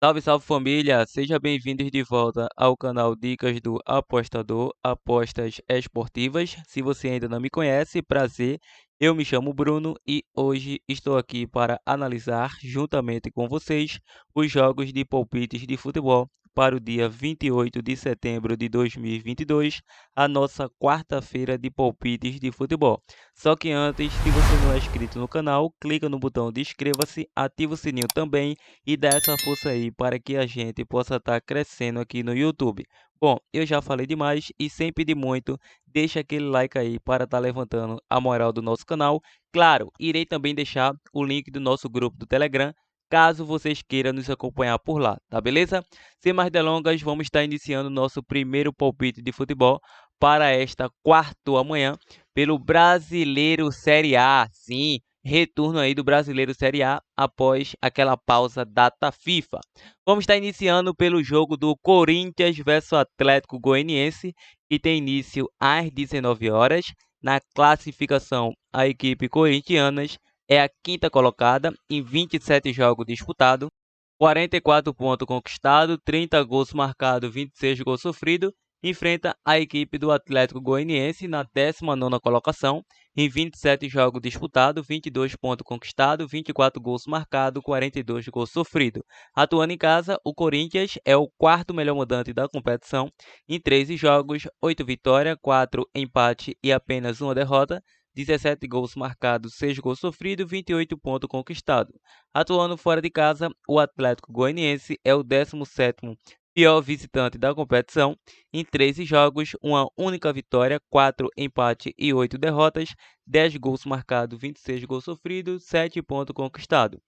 Salve, salve família! Sejam bem-vindos de volta ao canal Dicas do Apostador, apostas esportivas. Se você ainda não me conhece, prazer. Eu me chamo Bruno e hoje estou aqui para analisar, juntamente com vocês, os jogos de palpites de futebol para o dia 28 de setembro de 2022, a nossa quarta-feira de palpites de futebol. Só que antes, se você não é inscrito no canal, clica no botão de inscreva-se, ativa o sininho também e dá essa força aí para que a gente possa estar crescendo aqui no YouTube. Bom, eu já falei demais e sem pedir muito, deixa aquele like aí para estar levantando a moral do nosso canal. Claro, irei também deixar o link do nosso grupo do Telegram, caso vocês queiram nos acompanhar por lá, tá beleza? Sem mais delongas, vamos estar iniciando nosso primeiro palpite de futebol para esta quarta amanhã pelo Brasileiro Série A. Sim, retorno aí do Brasileiro Série A após aquela pausa data FIFA. Vamos estar iniciando pelo jogo do Corinthians versus Atlético Goianiense, que tem início às 19 horas. Na classificação, a equipe corintianas é a quinta colocada em 27 jogos disputados, 44 pontos conquistados, 30 gols marcados, 26 gols sofridos. Enfrenta a equipe do Atlético Goianiense na 19ª colocação, em 27 jogos disputados, 22 pontos conquistados, 24 gols marcados, 42 gols sofridos. Atuando em casa, o Corinthians é o quarto melhor mandante da competição, em 13 jogos, 8 vitórias, 4 empates e apenas uma derrota, 17 gols marcados, 6 gols sofridos, 28 pontos conquistados. Atuando fora de casa, o Atlético Goianiense é o 17º pior visitante da competição, em 13 jogos, uma única vitória, 4 empates e 8 derrotas, 10 gols marcados, 26 gols sofridos, 7 pontos conquistados.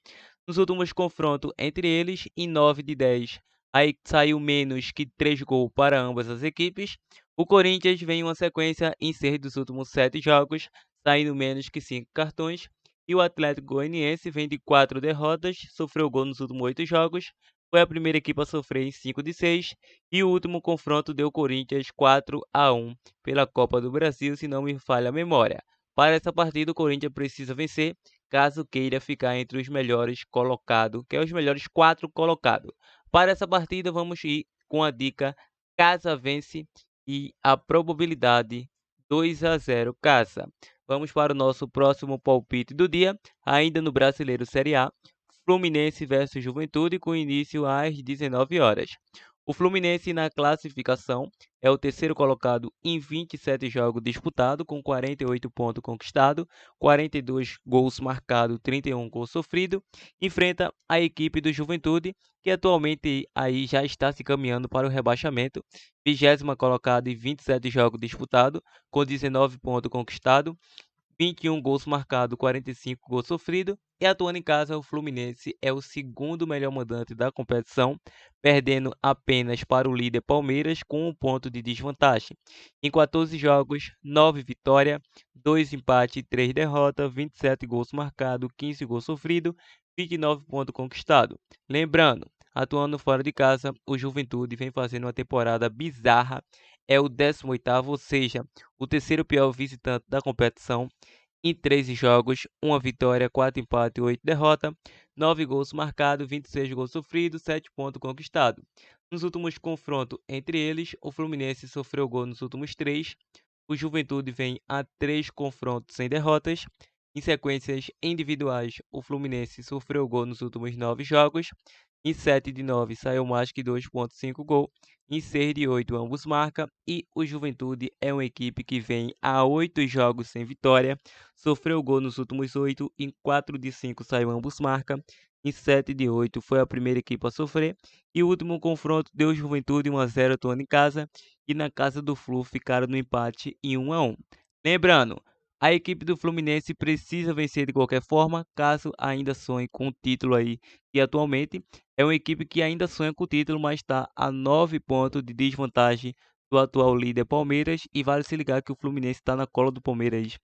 Nos últimos confrontos entre eles, em 9 de 10, aí saiu menos que 3 gols para ambas as equipes. O Corinthians vem em uma sequência em 6 dos últimos 7 jogos, saindo menos que 5 cartões. E o Atlético Goianiense vem de 4 derrotas, sofreu gol nos últimos 8 jogos, foi a primeira equipe a sofrer em 5 de 6, e o último confronto deu Corinthians 4-1 pela Copa do Brasil, se não me falha a memória. Para essa partida, o Corinthians precisa vencer, caso queira ficar entre os melhores colocados, que é os melhores 4 colocados. Para essa partida, vamos ir com a dica Casa vence e a probabilidade 2-0 Casa. Vamos para o nosso próximo palpite do dia, ainda no Brasileiro Série A, Fluminense versus Juventude, com início às 19 horas. O Fluminense na classificação é o terceiro colocado em 27 jogos disputados, com 48 pontos conquistados, 42 gols marcados, 31 gols sofridos. Enfrenta a equipe do Juventude, que atualmente aí já está se caminhando para o rebaixamento, 20ª colocada em 27 jogos disputados, com 19 pontos conquistados, 21 gols marcados, 45 gols sofridos. E atuando em casa, o Fluminense é o segundo melhor mandante da competição, perdendo apenas para o líder Palmeiras com 1 ponto de desvantagem. Em 14 jogos, 9 vitórias, 2 empates e 3 derrotas, 27 gols marcados, 15 gols sofridos, 29 pontos conquistados. Lembrando, atuando fora de casa, o Juventude vem fazendo uma temporada bizarra, é o 18º, ou seja, o terceiro pior visitante da competição, em 13 jogos, 1 vitória, 4 empates e 8 derrotas, 9 gols marcados, 26 gols sofridos, 7 pontos conquistados. Nos últimos confrontos entre eles, o Fluminense sofreu gol nos últimos 3, o Juventude vem a 3 confrontos sem derrotas. Em sequências individuais, o Fluminense sofreu gol nos últimos 9 jogos, em 7 de 9 saiu mais que 2,5 gol, em 6 de 8 ambos marcam, e o Juventude é uma equipe que vem a 8 jogos sem vitória, sofreu gol nos últimos 8, em 4 de 5 saiu ambos marcam, em 7 de 8 foi a primeira equipe a sofrer, e o último confronto deu Juventude 1-0 atuando em casa, e na casa do Flu ficaram no empate em 1-1. Lembrando, a equipe do Fluminense precisa vencer de qualquer forma, caso ainda sonhe com o título aí, e atualmente é uma equipe que ainda sonha com o título, mas está a 9 pontos de desvantagem do atual líder Palmeiras, e vale se ligar que o Fluminense está na cola do Palmeiras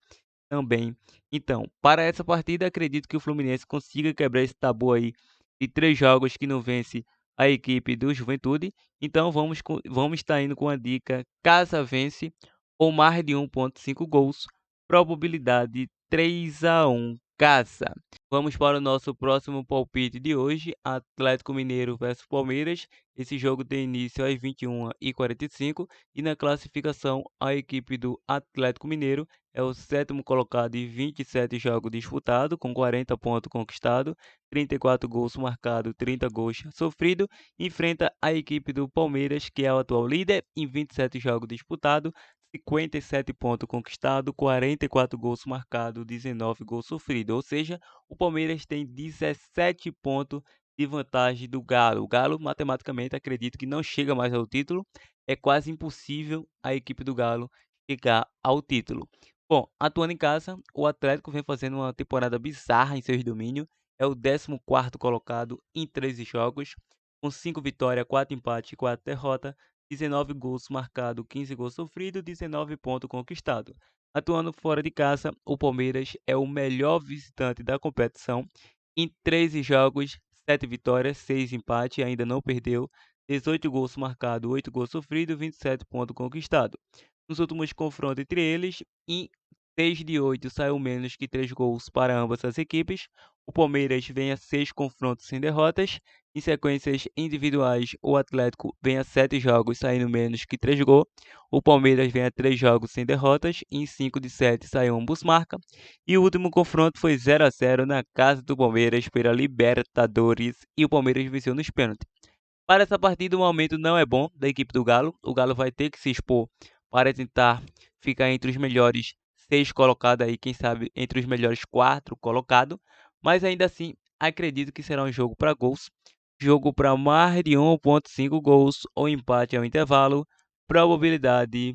também. Então, para essa partida, acredito que o Fluminense consiga quebrar esse tabu aí de 3 jogos que não vence a equipe do Juventude. Então, vamos estar indo com a dica Casa vence ou mais de 1,5 gols, probabilidade 3-1 casa. Vamos para o nosso próximo palpite de hoje, Atlético Mineiro versus Palmeiras. Esse jogo tem início às 21h45 e na classificação a equipe do Atlético Mineiro é o sétimo colocado em 27 jogos disputados, com 40 pontos conquistados, 34 gols marcados, 30 gols sofridos. Enfrenta a equipe do Palmeiras, que é o atual líder, em 27 jogos disputados, 57 pontos conquistados, 44 gols marcados, 19 gols sofridos. Ou seja, o Palmeiras tem 17 pontos de vantagem do Galo. O Galo, matematicamente, acredito que não chega mais ao título. É quase impossível a equipe do Galo chegar ao título. Bom, atuando em casa, o Atlético vem fazendo uma temporada bizarra em seus domínios. É o 14º colocado em 13 jogos, com 5 vitórias, 4 empates e 4 derrotas. 19 gols marcados, 15 gols sofridos, 19 pontos conquistados. Atuando fora de casa, o Palmeiras é o melhor visitante da competição. Em 13 jogos, 7 vitórias, 6 empates, ainda não perdeu. 18 gols marcados, 8 gols sofridos, 27 pontos conquistados. Nos últimos confrontos entre eles, em 6 de 8 saiu menos que 3 gols para ambas as equipes. O Palmeiras vem a 6 confrontos sem derrotas. Em sequências individuais, o Atlético vem a 7 jogos saindo menos que 3 gols. O Palmeiras vem a 3 jogos sem derrotas. Em 5 de 7 saiu ambos marca. E o último confronto foi 0-0 na casa do Palmeiras pela Libertadores. E o Palmeiras venceu nos pênaltis. Para essa partida, o momento não é bom da equipe do Galo. O Galo vai ter que se expor para tentar ficar entre os melhores 6 colocados aí, quem sabe entre os melhores 4 colocados. Mas ainda assim, acredito que será um jogo para gols. Jogo para mais de 1,5 gols ou empate ao intervalo. Probabilidade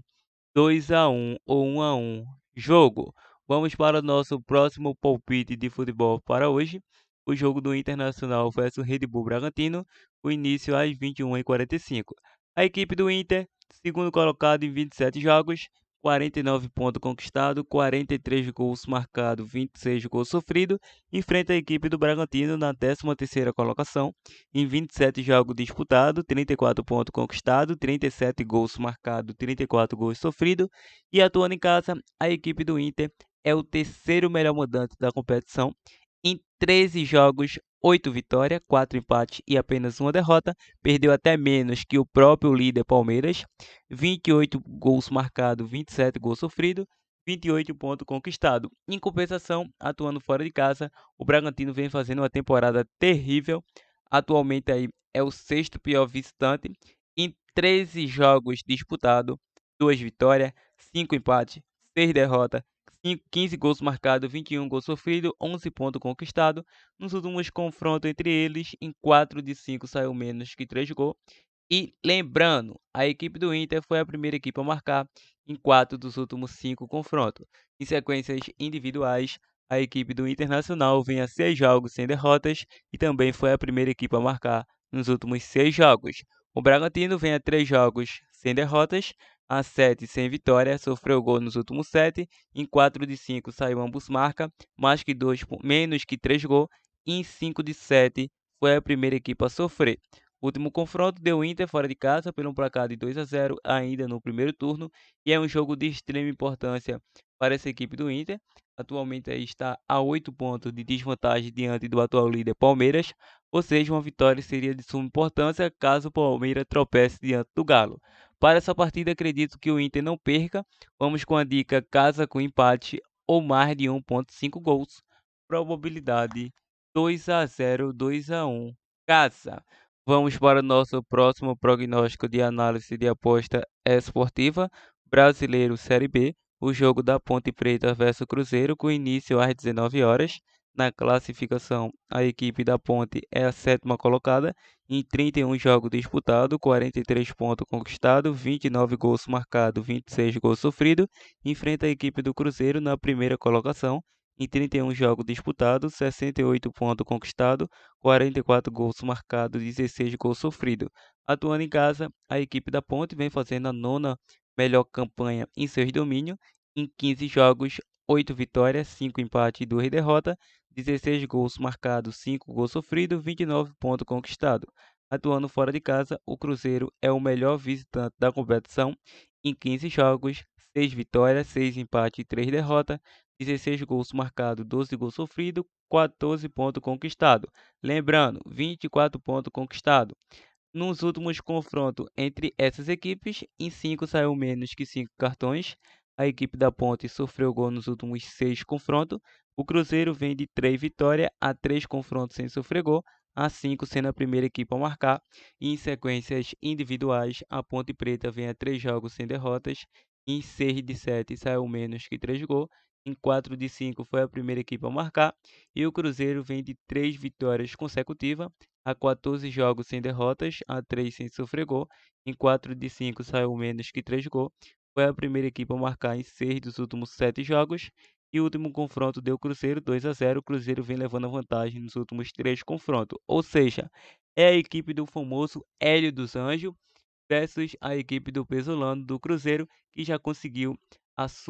2-1 ou 1-1. Jogo. Vamos para o nosso próximo palpite de futebol para hoje. O jogo do Internacional versus Red Bull Bragantino. O início às 21h45. A equipe do Inter, segundo colocado em 27 jogos, 49 pontos conquistados, 43 gols marcados, 26 gols sofridos, enfrenta a equipe do Bragantino na 13ª colocação, em 27 jogos disputados, 34 pontos conquistados, 37 gols marcados, 34 gols sofridos, e atuando em casa, a equipe do Inter é o terceiro melhor mandante da competição, em 13 jogos, 8 vitórias, 4 empates e apenas uma derrota, perdeu até menos que o próprio líder Palmeiras, 28 gols marcados, 27 gols sofridos, 28 pontos conquistados. Em compensação, atuando fora de casa, o Bragantino vem fazendo uma temporada terrível. Atualmente aí é o sexto pior visitante. Em 13 jogos disputados, 2 vitórias, 5 empates, 6 derrotas, 15 gols marcados, 21 gols sofridos, 11 pontos conquistados. Nos últimos confrontos entre eles, em 4 de 5 saiu menos que 3 gols. E lembrando, a equipe do Inter foi a primeira equipe a marcar em 4 dos últimos 5 confrontos. Em sequências individuais, a equipe do Internacional vem a 6 jogos sem derrotas e também foi a primeira equipe a marcar nos últimos 6 jogos. O Bragantino vem a 3 jogos sem derrotas, a 7 sem vitória, sofreu gol nos últimos 7, em 4 de 5 saiu ambos marca, menos que 3 gols, e em 5 de 7 foi a primeira equipe a sofrer. O último confronto deu Inter fora de casa pelo placar de 2-0 ainda no primeiro turno e é um jogo de extrema importância para essa equipe do Inter. Atualmente aí está a 8 pontos de desvantagem diante do atual líder Palmeiras, ou seja, uma vitória seria de suma importância caso o Palmeiras tropece diante do Galo. Para essa partida acredito que o Inter não perca. Vamos com a dica casa com empate ou mais de 1,5 gols. Probabilidade 2-0, 2-1. Casa. Vamos para o nosso próximo prognóstico de análise de aposta esportiva. Brasileiro Série B. O jogo da Ponte Preta versus Cruzeiro, com início às 19 horas. Na classificação, a equipe da Ponte é a sétima colocada, em 31 jogos disputados, 43 pontos conquistados, 29 gols marcados, 26 gols sofridos. Enfrenta a equipe do Cruzeiro na primeira colocação, em 31 jogos disputados, 68 pontos conquistados, 44 gols marcados, 16 gols sofridos. Atuando em casa, a equipe da Ponte vem fazendo a nona melhor campanha em seus domínios, em 15 jogos, 8 vitórias, 5 empates e 2 derrotas, 16 gols marcados, 5 gols sofridos, 29 pontos conquistados. Atuando fora de casa, o Cruzeiro é o melhor visitante da competição, em 15 jogos, 6 vitórias, 6 empates e 3 derrotas, 16 gols marcados, 12 gols sofridos, 14 pontos conquistados. Lembrando, 24 pontos conquistados. Nos últimos confrontos entre essas equipes, em 5 saiu menos que 5 cartões. A equipe da Ponte sofreu gol nos últimos 6 confrontos. O Cruzeiro vem de 3 vitórias a 3 confrontos sem sofrer gol, a 5 sendo a primeira equipe a marcar. E em sequências individuais, a Ponte Preta vem a 3 jogos sem derrotas. Em 6 de 7 saiu menos que 3 gols. Em 4 de 5 foi a primeira equipe a marcar. E o Cruzeiro vem de 3 vitórias consecutivas a 14 jogos sem derrotas, a 3 sem sofrer gol. Em 4 de 5 saiu menos que 3 gols. Foi a primeira equipe a marcar em 6 dos últimos 7 jogos. E o último confronto deu Cruzeiro 2-0. O Cruzeiro vem levando a vantagem nos últimos 3 confrontos. Ou seja, é a equipe do famoso Hélio dos Anjos versus a equipe do Pesolano do Cruzeiro, que já conseguiu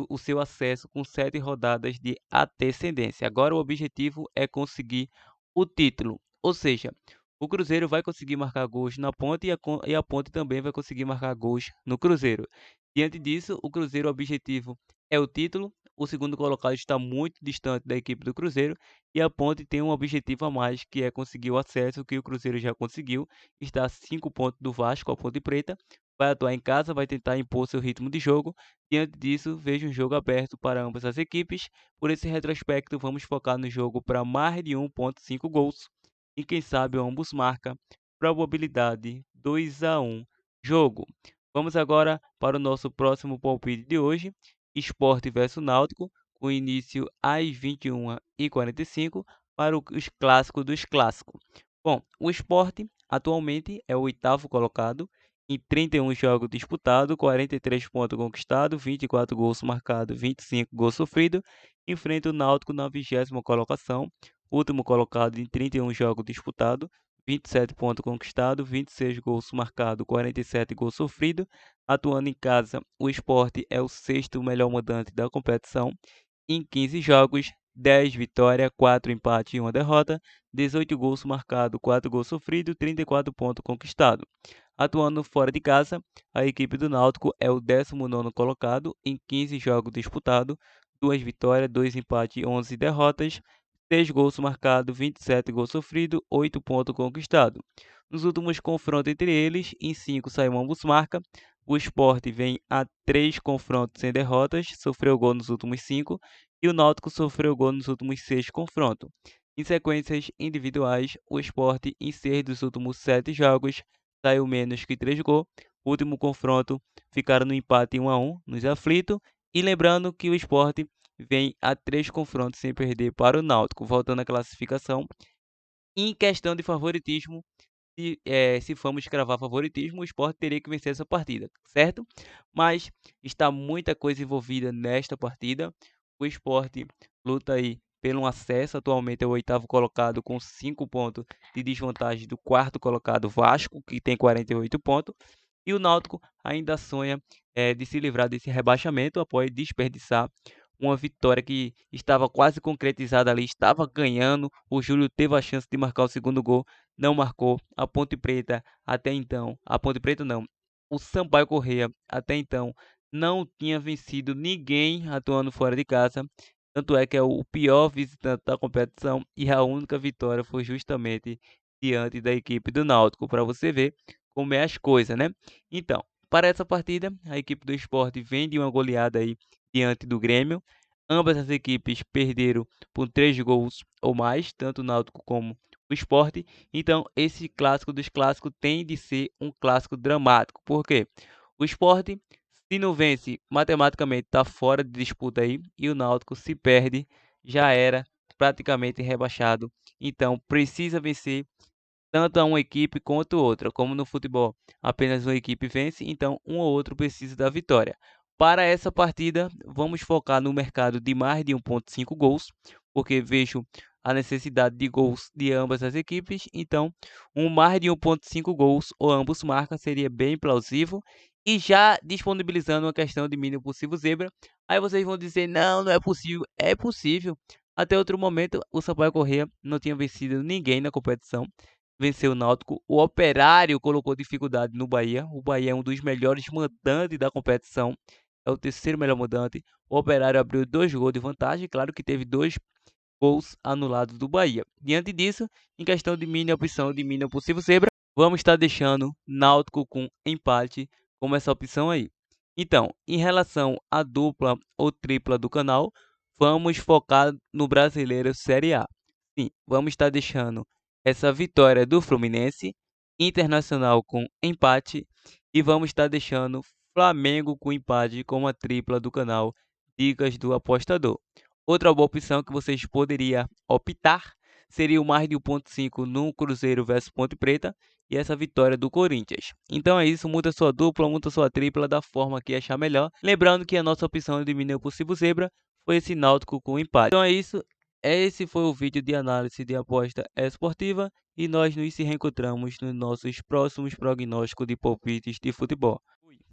o seu acesso com 7 rodadas de antecedência. Agora o objetivo é conseguir o título, ou seja, o Cruzeiro vai conseguir marcar gols na Ponte e a Ponte também vai conseguir marcar gols no Cruzeiro. Diante disso, o Cruzeiro, o objetivo é o título. O segundo colocado está muito distante da equipe do Cruzeiro e a Ponte tem um objetivo a mais, que é conseguir o acesso, que o Cruzeiro já conseguiu. Está a 5 pontos do Vasco, a Ponte Preta. Vai atuar em casa, vai tentar impor seu ritmo de jogo. Diante disso, vejo um jogo aberto para ambas as equipes. Por esse retrospecto, vamos focar no jogo para mais de 1,5 gols. E quem sabe ambos marcam. Probabilidade 2-1. Jogo. Vamos agora para o nosso próximo palpite de hoje. Sport versus Náutico, com início às 21h45 para os clássicos dos clássicos. Bom, o Sport atualmente é o oitavo colocado, em 31 jogos disputados, 43 pontos conquistados, 24 gols marcados, 25 gols sofridos. Enfrenta o Náutico na 20ª colocação, último colocado em 31 jogos disputados, 27 pontos conquistados, 26 gols marcados, 47 gols sofridos. Atuando em casa, o Sport é o sexto melhor mandante da competição. Em 15 jogos, 10 vitórias, 4 empates e 1 derrota, 18 gols marcados, 4 gols sofridos, 34 pontos conquistados. Atuando fora de casa, a equipe do Náutico é o 19º colocado em 15 jogos disputados, 2 vitórias, 2 empates e 11 derrotas, 6 gols marcados, 27 gols sofridos, 8 pontos conquistados. Nos últimos confrontos entre eles, em 5 saiu ambos marca. O Sport vem a 3 confrontos sem derrotas, sofreu gol nos últimos 5, e o Náutico sofreu gol nos últimos 6 confrontos. Em sequências individuais, o Sport, em 6 dos últimos 7 jogos, saiu menos que 3 gols. O último confronto ficaram no empate 1-1 nos aflitos. E lembrando que o Sport vem a 3 confrontos sem perder para o Náutico, voltando à classificação. Em questão de favoritismo, se formos cravar favoritismo, o Sport teria que vencer essa partida, certo? Mas está muita coisa envolvida nesta partida. O Sport luta aí pelo acesso, atualmente é o oitavo colocado com 5 pontos de desvantagem do quarto colocado Vasco, que tem 48 pontos. E o Náutico ainda sonha de se livrar desse rebaixamento após desperdiçar uma vitória que estava quase concretizada ali, estava ganhando. O Júlio teve a chance de marcar o segundo gol, não marcou. A Ponte Preta até então, a Ponte Preta não, o Sampaio Corrêa até então não tinha vencido ninguém atuando fora de casa. Tanto é que é o pior visitante da competição e a única vitória foi justamente diante da equipe do Náutico, para você ver como é as coisas, né? Então, para essa partida, a equipe do Sport vem de uma goleada aí diante do Grêmio. Ambas as equipes perderam por 3 gols ou mais, tanto o Náutico como o Sport. Então, esse clássico dos clássicos tem de ser um clássico dramático. Por quê? O Sport, se não vence, matematicamente está fora de disputa aí. E o Náutico, se perde, já era praticamente rebaixado. Então, precisa vencer tanto a uma equipe quanto outra. Como no futebol, apenas uma equipe vence, então um ou outro precisa da vitória. Para essa partida, vamos focar no mercado de mais de 1,5 gols, porque vejo a necessidade de gols de ambas as equipes, então um mais de 1,5 gols ou ambos marcam seria bem plausível. E já disponibilizando uma questão de mínimo possível zebra, aí vocês vão dizer, não, não é possível. É possível. Até outro momento, o Sampaio Corrêa não tinha vencido ninguém na competição, venceu o Náutico. O Operário colocou dificuldade no Bahia. O Bahia é um dos melhores mandantes da competição. é o terceiro melhor mandante. O Operário abriu 2 gols de vantagem, claro que teve 2 gols anulados do Bahia. Diante disso, em questão de mini opção de mini possível zebra, vamos estar deixando Náutico com empate como essa opção aí. Então, em relação à dupla ou tripla do canal, vamos focar no Brasileiro Série A. Sim, vamos estar deixando essa vitória do Fluminense, Internacional com empate e vamos estar deixando Flamengo com empate como a tripla do canal Dicas do Apostador. Outra boa opção que vocês poderiam optar seria o mais de 1,5 no Cruzeiro versus Ponte Preta e essa vitória do Corinthians. Então é isso, muda sua dupla, muda sua tripla da forma que achar melhor. Lembrando que a nossa opção de mínimo possível zebra foi esse Náutico com empate. Então é isso, esse foi o vídeo de análise de aposta esportiva e nós nos reencontramos nos nossos próximos prognósticos de palpites de futebol.